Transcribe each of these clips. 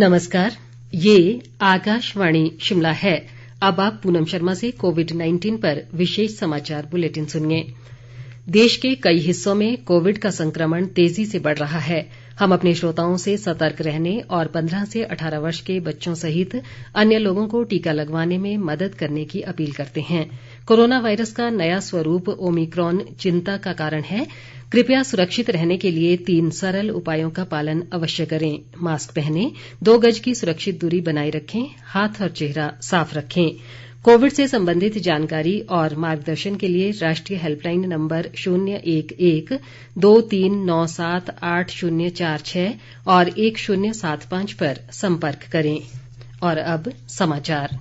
नमस्कार, ये आकाशवाणी शिमला है। अब आप पूनम शर्मा से कोविड-19 पर विशेष समाचार बुलेटिन सुनिए। देश के कई हिस्सों में कोविड का संक्रमण तेजी से बढ़ रहा है। हम अपने श्रोताओं से सतर्क रहने और 15 से 18 वर्ष के बच्चों सहित अन्य लोगों को टीका लगवाने में मदद करने की अपील करते हैं। कोरोना वायरस का नया स्वरूप ओमिक्रॉन चिंता का कारण है। कृपया सुरक्षित रहने के लिए 3 सरल उपायों का पालन अवश्य करें। मास्क पहनें, 2 गज की सुरक्षित दूरी बनाए रखें, हाथ और चेहरा साफ रखें। कोविड से संबंधित जानकारी और मार्गदर्शन के लिए राष्ट्रीय हेल्पलाइन नंबर 011 2397 8046 और 1075 पर संपर्क करें। और अब समाचार।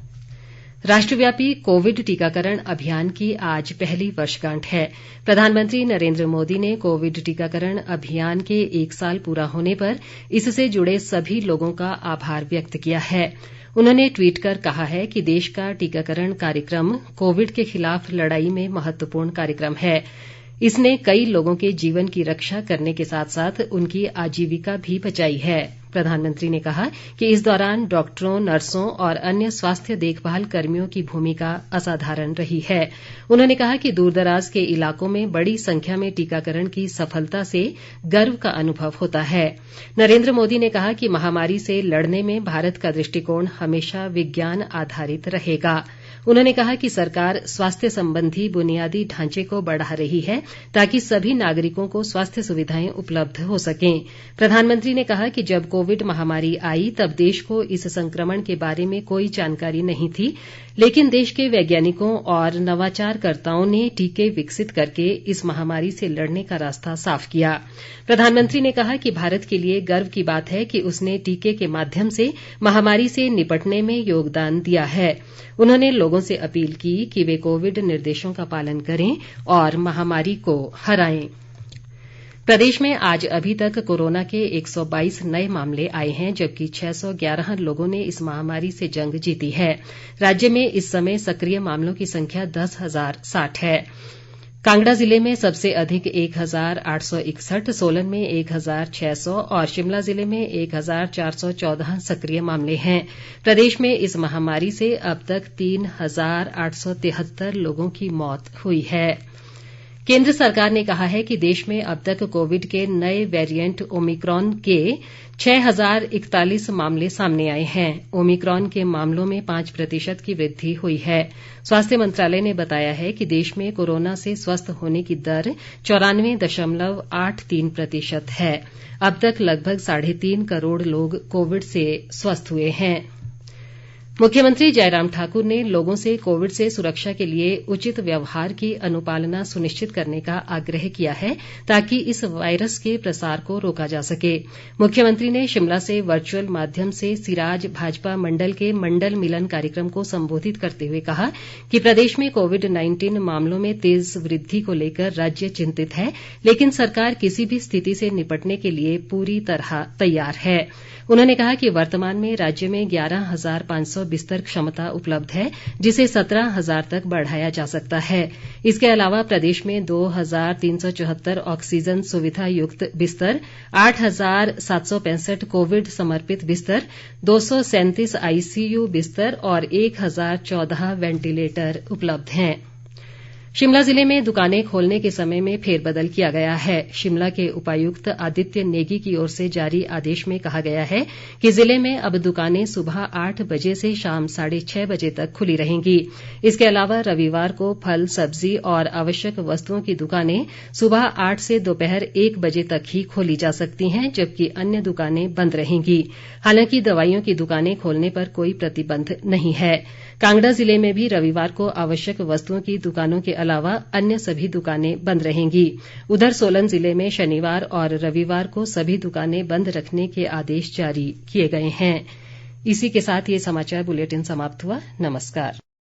राष्ट्रव्यापी कोविड टीकाकरण अभियान की आज पहली वर्षगांठ है। प्रधानमंत्री नरेंद्र मोदी ने कोविड टीकाकरण अभियान के 1 साल पूरा होने पर इससे जुड़े सभी लोगों का आभार व्यक्त किया है। उन्होंने ट्वीट कर कहा है कि देश का टीकाकरण कार्यक्रम कोविड के खिलाफ लड़ाई में महत्वपूर्ण कार्यक्रम है। इसने कई लोगों के जीवन की रक्षा करने के साथ साथ उनकी आजीविका भी बचाई है। प्रधानमंत्री ने कहा कि इस दौरान डॉक्टरों, नर्सों और अन्य स्वास्थ्य देखभाल कर्मियों की भूमिका असाधारण रही है। उन्होंने कहा कि दूरदराज के इलाकों में बड़ी संख्या में टीकाकरण की सफलता से गर्व का अनुभव होता है। नरेंद्र मोदी ने कहा कि महामारी से लड़ने में भारत का दृष्टिकोण हमेशा विज्ञान आधारित रहेगा। उन्होंने कहा कि सरकार स्वास्थ्य संबंधी बुनियादी ढांचे को बढ़ा रही है ताकि सभी नागरिकों को स्वास्थ्य सुविधाएं उपलब्ध हो सकें। प्रधानमंत्री ने कहा कि जब कोविड महामारी आई तब देश को इस संक्रमण के बारे में कोई जानकारी नहीं थी, लेकिन देश के वैज्ञानिकों और नवाचारकर्ताओं ने टीके विकसित करके इस महामारी से लड़ने का रास्ता साफ किया। प्रधानमंत्री ने कहा कि भारत के लिए गर्व की बात है कि उसने टीके के माध्यम से महामारी से निपटने में योगदान दिया है। उन्होंने लोगों से अपील की कि वे कोविड निर्देशों का पालन करें और महामारी को हराएं। प्रदेश में आज अभी तक कोरोना के 122 नए मामले आए हैं, जबकि 611 लोगों ने इस महामारी से जंग जीती है। राज्य में इस समय सक्रिय मामलों की संख्या 10,060 है। कांगड़ा जिले में सबसे अधिक 1,861, सोलन में 1,600 और शिमला जिले में 1,414 सक्रिय मामले हैं। प्रदेश में इस महामारी से अब तक 3,873 लोगों की मौत हुई है। केंद्र सरकार ने कहा है कि देश में अब तक कोविड के नए वेरिएंट ओमिक्रॉन के 6,041 मामले सामने आए हैं। ओमिक्रॉन के मामलों में 5% की वृद्धि हुई है। स्वास्थ्य मंत्रालय ने बताया है कि देश में कोरोना से स्वस्थ होने की दर 94.83% है। अब तक लगभग 3.5 करोड़ लोग कोविड से स्वस्थ हुए हैं। मुख्यमंत्री जयराम ठाकुर ने लोगों से कोविड से सुरक्षा के लिए उचित व्यवहार की अनुपालना सुनिश्चित करने का आग्रह किया है ताकि इस वायरस के प्रसार को रोका जा सके। मुख्यमंत्री ने शिमला से वर्चुअल माध्यम से सिराज भाजपा मंडल के मंडल मिलन कार्यक्रम को संबोधित करते हुए कहा कि प्रदेश में कोविड-19 मामलों में तेज वृद्धि को लेकर राज्य चिंतित है, लेकिन सरकार किसी भी स्थिति से निपटने के लिए पूरी तरह तैयार है। उन्होंने कहा कि वर्तमान में राज्य में 11,500 बिस्तर क्षमता उपलब्ध है, जिसे 17,000 तक बढ़ाया जा सकता है। इसके अलावा प्रदेश में 2,374 ऑक्सीजन सुविधा युक्त बिस्तर, 8,765 कोविड समर्पित बिस्तर, 237 आईसीयू बिस्तर और 1,014 वेंटिलेटर उपलब्ध हैं। शिमला जिले में दुकानें खोलने के समय में फेरबदल किया गया है। शिमला के उपायुक्त आदित्य नेगी की ओर से जारी आदेश में कहा गया है कि जिले में अब दुकानें सुबह 8 बजे से शाम 6:30 बजे तक खुली रहेंगी। इसके अलावा रविवार को फल, सब्जी और आवश्यक वस्तुओं की दुकानें सुबह 8 से दोपहर 1 बजे तक ही खोली जा सकती हैं, जबकि अन्य दुकानें बंद रहेंगी। हालांकि दवाइयों की दुकानें खोलने पर कोई प्रतिबंध नहीं है। कांगड़ा जिले में भी रविवार को आवश्यक वस्तुओं की दुकानों के अलावा अन्य सभी दुकानें बंद रहेंगी। उधर सोलन जिले में शनिवार और रविवार को सभी दुकानें बंद रखने के आदेश जारी किए गए हैं। इसी के साथ ये समाचार बुलेटिन समाप्त हुआ। नमस्कार।